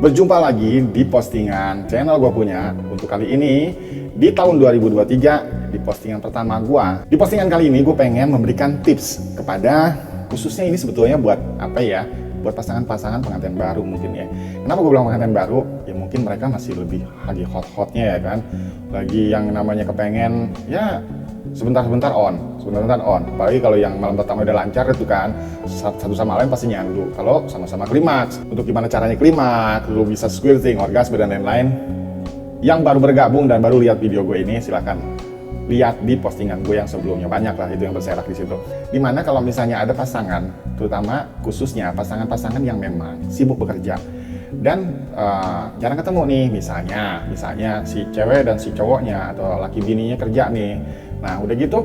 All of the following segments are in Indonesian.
Berjumpa lagi di postingan channel gue punya. Untuk kali ini di tahun 2023 di postingan pertama gue. Di postingan kali ini gue pengen memberikan tips kepada, khususnya ini sebetulnya buat apa ya, buat pasangan-pasangan pengantin baru mungkin ya. Kenapa gue bilang pengantin baru? Ya mungkin mereka masih lebih lagi hot-hotnya ya kan, lagi yang namanya kepengen ya sebentar-sebentar on. Apalagi kalau yang malam pertama udah lancar itu kan, satu sama lain pasti nyandu. Kalau sama-sama klimaks, untuk gimana caranya klimaks, lu bisa squirting, orgasme dan lain-lain. Yang baru bergabung dan baru lihat video gue ini, silahkan lihat di postingan gue yang sebelumnya, banyak lah itu yang berserak di situ. Dimana kalau misalnya ada pasangan, terutama khususnya pasangan-pasangan yang memang sibuk bekerja dan jarang ketemu nih, misalnya si cewek dan si cowoknya atau laki bininya kerja nih. Nah udah gitu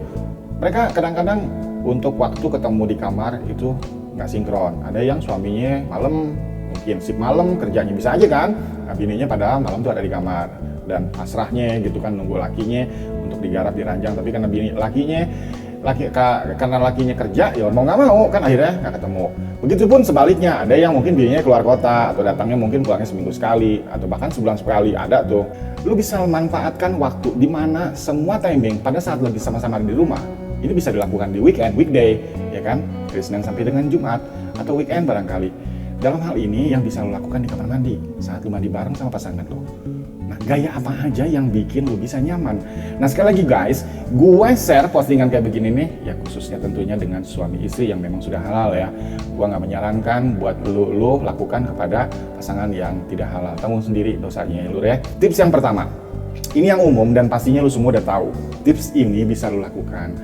mereka kadang-kadang untuk waktu ketemu di kamar itu nggak sinkron. Ada yang suaminya malam, mungkin shift malam kerjanya bisa aja kan, nah, bininya padahal malam tuh ada di kamar dan pasrahnya gitu kan, nunggu lakinya untuk digarap diranjang. Tapi karena karena lakinya kerja, ya mau nggak mau kan akhirnya nggak ketemu. Begitupun sebaliknya, ada yang mungkin bininya keluar kota atau datangnya mungkin pulangnya seminggu sekali atau bahkan sebulan sekali, ada tuh. Lu bisa memanfaatkan waktu di mana semua timing pada saat lagi sama-sama di rumah. Ini bisa dilakukan di weekend, weekday, ya kan, dari Senin sampai dengan Jumat atau weekend barangkali. Dalam hal ini yang bisa lo lakukan di kamar mandi saat lo mandi bareng sama pasangan lo. Nah, gaya apa aja yang bikin lo bisa nyaman? Nah, sekali lagi guys, gue share postingan kayak begini nih, ya khususnya tentunya dengan suami istri yang memang sudah halal ya. Gue nggak menyarankan buat lo lakukan kepada pasangan yang tidak halal. Kamu sendiri dosanya ya, lur ya. Tips yang pertama, ini yang umum dan pastinya lo semua udah tahu. Tips ini bisa lo lakukan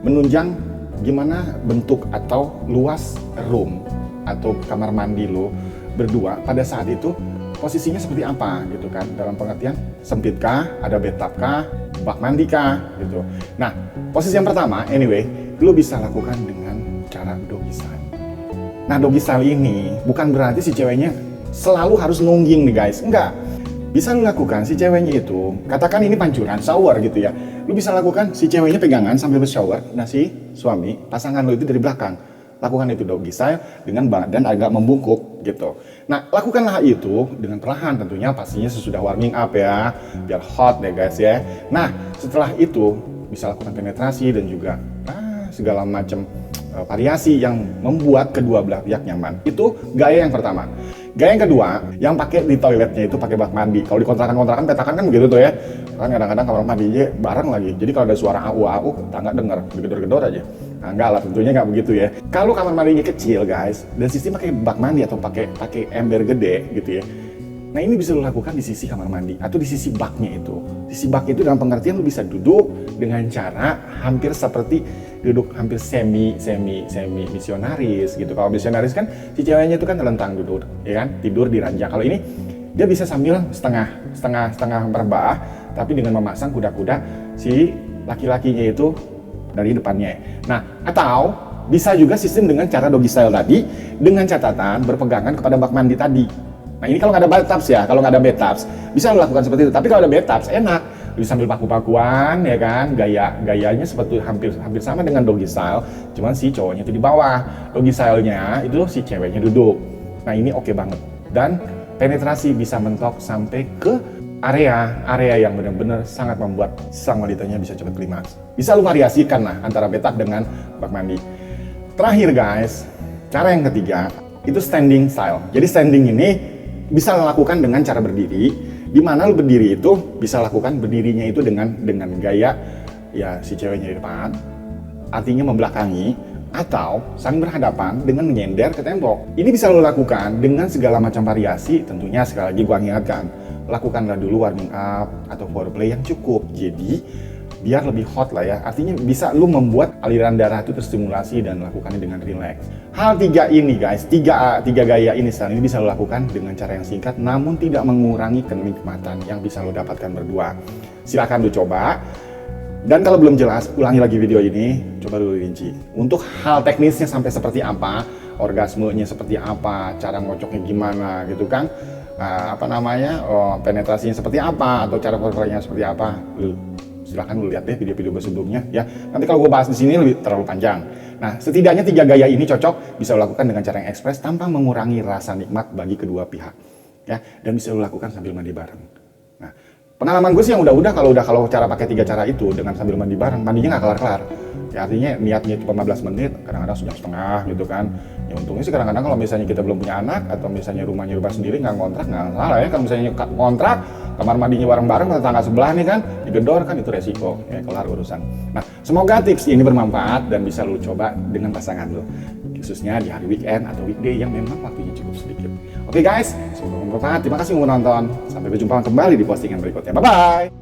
menunjang gimana bentuk atau luas room atau kamar mandi lo berdua pada saat itu, posisinya seperti apa gitu kan, dalam pengertian sempit kah, ada bathtub kah, bak mandi kah gitu. Nah, posisi yang pertama anyway, lo bisa lakukan dengan cara doggy style. Nah, doggy style ini bukan berarti si ceweknya selalu harus nungging nih guys, enggak. Bisa lu lakukan si ceweknya itu, katakan ini pancuran, shower gitu ya. Lu bisa lakukan si ceweknya pegangan sambil bershower, nah si suami, pasangan lu itu dari belakang. Lakukan itu doggy style dengan badan agak membungkuk gitu. Nah, lakukanlah itu dengan perlahan tentunya, pastinya sesudah warming up ya, biar hot deh guys ya. Nah, setelah itu bisa lakukan penetrasi dan juga segala macam variasi yang membuat kedua belah pihak nyaman. Itu gaya yang pertama. Gaya yang kedua, yang pakai di toiletnya itu pakai bak mandi. Kalau di kontrakan petakan kan begitu tuh ya. Kan kadang-kadang kamar mandinya bareng lagi. Jadi kalau ada suara au tangga denger, digedor-gedor aja. Nah, enggak lah, tentunya nggak begitu ya. Kalau kamar mandinya kecil guys, dan sistem pakai bak mandi atau pakai ember gede gitu ya. Nah, ini bisa lo lakukan di sisi kamar mandi atau di sisi baknya itu. Sisi bak itu dalam pengertian lo bisa duduk dengan cara hampir seperti duduk hampir semi misionaris gitu. Kalau misionaris kan si ceweknya itu kan terlentang duduk, ya kan, tidur di ranjang. Kalau ini dia bisa sambil setengah merebah, tapi dengan memasang kuda-kuda si laki-lakinya itu dari depannya. Nah, atau bisa juga sistem dengan cara doggy style tadi, dengan catatan berpegangan kepada bak mandi tadi. Nah, ini kalau nggak ada bathtubs ya, kalau nggak ada bathtubs bisa lo lakukan seperti itu. Tapi kalau ada bathtubs enak, bisa sambil paku-pakuan ya kan, gayanya seperti hampir sama dengan doggy style, cuman si cowoknya itu di bawah. Doggy style-nya itu si ceweknya duduk. Nah, ini oke banget. Dan penetrasi bisa mentok sampai ke area yang benar-benar sangat membuat sang wanitanya bisa cepat klimaks. Bisa lu variasikan lah antara bathtub dengan bak mandi. Terakhir guys, cara yang ketiga itu standing style. Jadi standing ini bisa lakukan dengan cara berdiri, di mana lu berdiri itu bisa lakukan berdirinya itu dengan gaya ya si ceweknya di depan, artinya membelakangi, atau saling berhadapan dengan menyender ke tembok. Ini bisa lo lakukan dengan segala macam variasi. Tentunya sekali lagi gua ingatkan, lakukanlah dulu warming up atau foreplay yang cukup. Jadi biar lebih hot lah ya. Artinya bisa lu membuat aliran darah itu terstimulasi dan lakukannya dengan relax. Hal tiga ini guys, tiga gaya ini sekarang ini bisa lo lakukan dengan cara yang singkat namun tidak mengurangi kenikmatan yang bisa lo dapatkan berdua. Silakan lu coba. Dan kalau belum jelas, ulangi lagi video ini, coba dulu rinci. Untuk hal teknisnya sampai seperti apa, orgasmenya seperti apa, cara ngocoknya gimana gitu kan, penetrasinya seperti apa, atau cara foreplaynya seperti apa, silahkan lu lihat deh video-video sebelumnya ya. Nanti kalau gue bahas di sini lebih terlalu panjang. Nah, setidaknya 3 gaya ini cocok bisa lo lakukan dengan cara yang ekspres tanpa mengurangi rasa nikmat bagi kedua pihak. ya, dan bisa lu lakukan sambil mandi bareng. Nah, pengalaman gue sih yang udah kalau cara pakai 3 cara itu dengan sambil mandi bareng, mandinya nggak kelar-kelar. Ya artinya niatnya itu 15 menit, kadang-kadang sejam setengah gitu kan. Ya untungnya sih kadang-kadang kalau misalnya kita belum punya anak atau misalnya rumahnya rumah sendiri nggak ngontrak, nggak salah ya. Kalau misalnya ngontrak, kamar mandinya bareng-bareng tetangga sebelah nih kan, digedor kan itu resiko, ya kelar urusan. Nah, semoga tips ini bermanfaat dan bisa lu coba dengan pasangan lu, khususnya di hari weekend atau weekday yang memang waktunya cukup sedikit. Oke guys, semoga bermanfaat. Terima kasih udah nonton. Sampai berjumpa kembali di postingan berikutnya. Bye-bye!